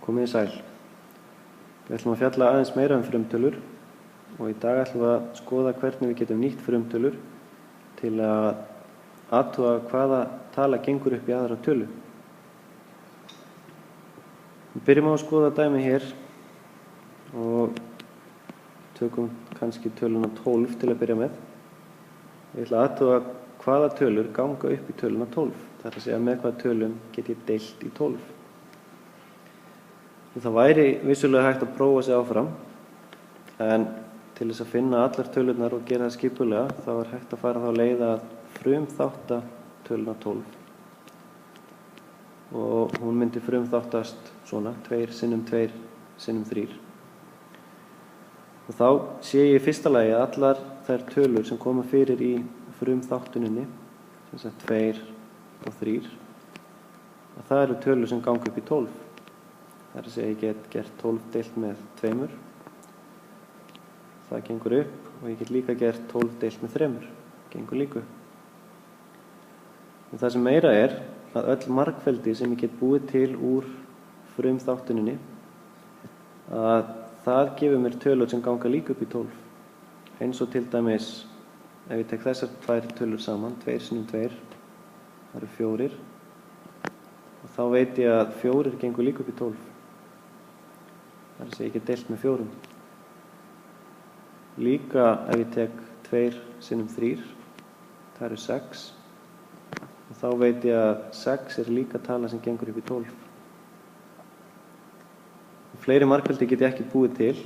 Komið í sæl. Við ætlum að fjalla aðeins meira frumtölur og í dag ætlum við að skoða hvernig við getum nýtt frumtölur til að athuga hvaða tala gengur upp í aðra tölu. Við byrjum á að skoða dæmi hér og tökum kannski töluna 12 til að byrja með. Ég ætla að athuga hvaða tölur ganga upp í töluna 12. Það er að segja með hvaða tölum get ég deilt í 12. Það væri vissulega hægt að prófa sig áfram, en til þess að finna allar tölurnar og gera það skipulega, þá er hægt að fara þá leið að frumþátta töluna 12. Og hún myndi frumþáttast svona, 2 sinnum 2 sinnum 3. Og þá sé ég í fyrsta lagi að allar þær tölur sem koma fyrir í frumþáttuninni, sem sagt 2 og 3, að það eru tölur sem ganga upp í 12. Það er að segja ég get gert 12 deilt með 2. Það gengur upp og ég get líka gert 12 deilt með 3. Gengur líka upp. Og það sem meira er að öll margfeldi sem ég get búið til úr frumþáttuninni, að það gefur mér tölur sem ganga líka upp í 12. Eins og til dæmis ef ég tek þessar 2 tölur saman, 2 sinnum 2, það eru 4. Og þá veit ég að 4 gengur líka upp í 12. Það er að segja ég get deilt með 4. Líka ef ég tek 2 sinnum 3, það eru 6. Og þá veit ég að 6 er líka tala sem gengur upp í 12. Fleiri margfeldi get ég ekki búið til,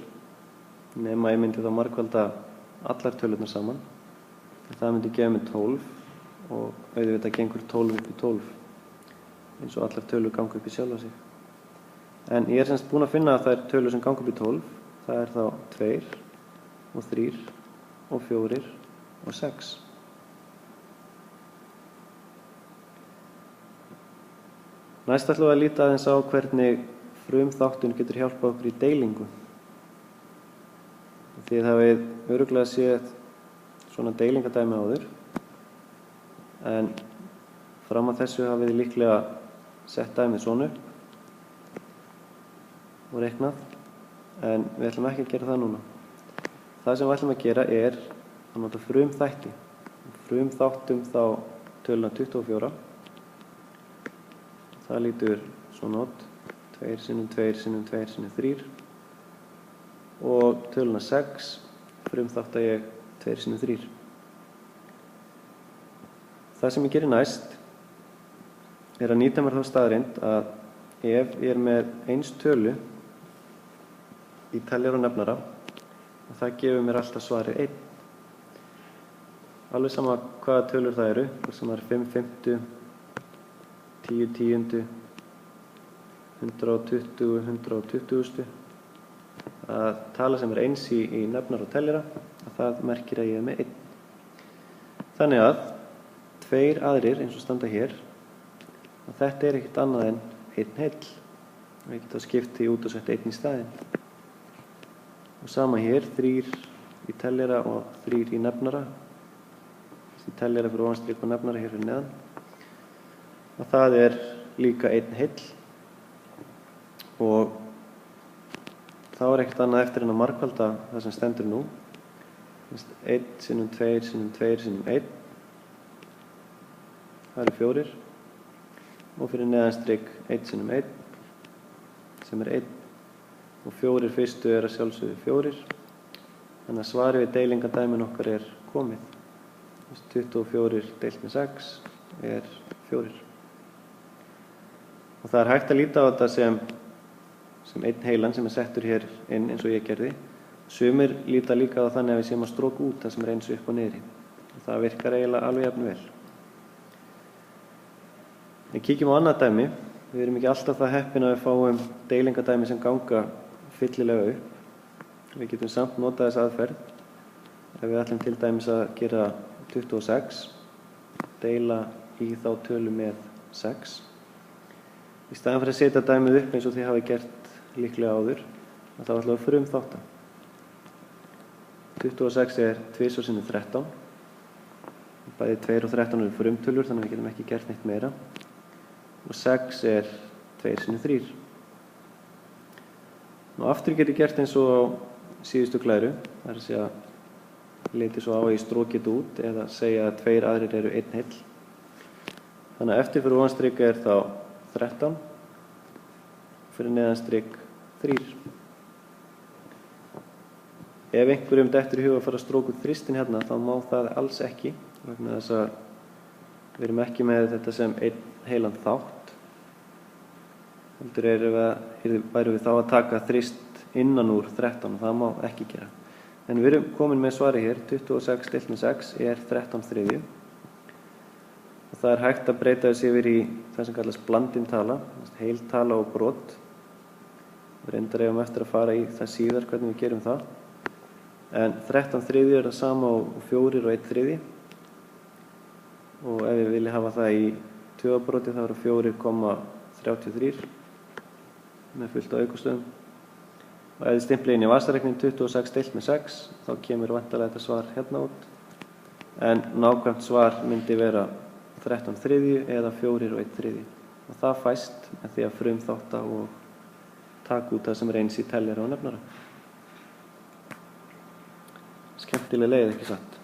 nema ég myndi þá margfalda allar tölurnar saman. Það myndi gefa mig 12 og auðvitað gengur 12 upp í 12, eins og allar tölur ganga upp í sjálfa sig. En ég er semst búinn að finna að það er tölur sem ganga upp í 12, það er þá 2 og 3 og 4 og 6. Næst ætlum við að líta aðeins á hvernig frumþáttun getur hjálpað okkur í deilingu. Þið hafið örugglega séð svona deilingadæmi áður, en fram að þessu hafið þið líklega sett dæmið svona upp og reiknað, en við ætlum ekki að gera það núna. Það sem við ætlum að gera er að nota frumþætti. Frumþáttum þá töluna 24. Það lítur svona út, 2 sinnum 2 sinnum 2 sinnum 3. Og töluna 6 frumþátta ég 2 sinnum 3. Það sem ég gerir næst er að nýta mér þá staðreynd að ef ég er með eins tölu í teljara og nefnara, og það gefur mér alltaf svarið 1. Alveg sama hvaða tölur það eru, hvort sem það er 5 fimmtu, 10 tíundu, 120, 120. Að tala sem er eins í nefnara og teljara, að það merkir að ég er með 1. Þannig að 2 aðrir, eins og standa hér, að þetta er ekkert annað en 1 heill. Og ég get þá skipt því út og sett 1 í staðinn. Og sama hér, 3 í teljara og 3 í nefnara. Þessi teljara fyrir ofanstrik og nefnara hér fyrir neðan. Og það er líka 1 heill. Og þá er ekkert annað eftir en að margfalda það sem stendur nú. 1 sinnum 2 sinnum 2 sinnum 1. Það eru 4. Og fyrir neðanstrik 1 sinnum 1, sem er 1. Og 4 fyrstu er að sjálfsögðu 4. Þannig að svarið við deilingadæmin okkar er komið. 24 deilt með 6 er 4. Og það er hægt að líta á þetta sem 1 heilan sem er settur hér inn eins og ég gerði. Sumir líta líka á þannig að við séum að stróka út það sem er eins upp og niðri. Og það virkar eiginlega alveg jafn vel. En kíkjum á annað dæmi. Við erum ekki alltaf það heppin að við fáum deilingadæmi sem ganga fyllilega upp. Við getum samt notað þessa aðferð. Ef við ætlum til dæmis að gera 26, deila í þá tölu með 6. Í staðan fyrir að setja dæmið upp eins og þið hafi gert líklega áður, þá ætlum við að frumþátta. 26 er 2 sinnum 13. Bæði 2 og 13 eru frumtölur, þannig að við getum ekki gert neitt meira. Og 6 er 2 sinnum 3. Nú aftur get ég gert eins og á síðustu glæru, það er að segja liti svo á að ég stróki þetta út eða segja að 2 aðrir eru 1 heill. Þannig að eftir fyrir ofan strik er þá 13, fyrir neðan strik 3. Ef einhverjum dettur í hug að fara að stróka út þristin hérna, þá má það alls ekki, vegna þess að við erum ekki með þetta sem 1 heilan þátt. Heldur værum við þá að taka þrist innan úr 13 og það má ekki gera. En við erum komin með svari hér, 26 deilt með 6 er 13 þriðju. Og það er hægt að breyta þessi yfir í það sem kallast blandin tala, heil tala og brot. Við reyndar eigum eftir að fara í það síðar hvernig við gerum það. En 13 þriðju er það sama og 4 og 1 þriðji. Og ef við viljum hafa það í tugabroti þá eru 4,33 með fullt á aukastöðum. Og ef þið stimplið inn í vasareikning 26 deilt með 6 þá kemur væntanlega þetta svar hérna út. En nákvæmt svar myndi vera 13 þriðju eða 4 og 1 þriðji. Og það fæst með því að frumþátta og taka út það sem er eins í teljara og nefnara. Skemmtileg leið, ekki satt?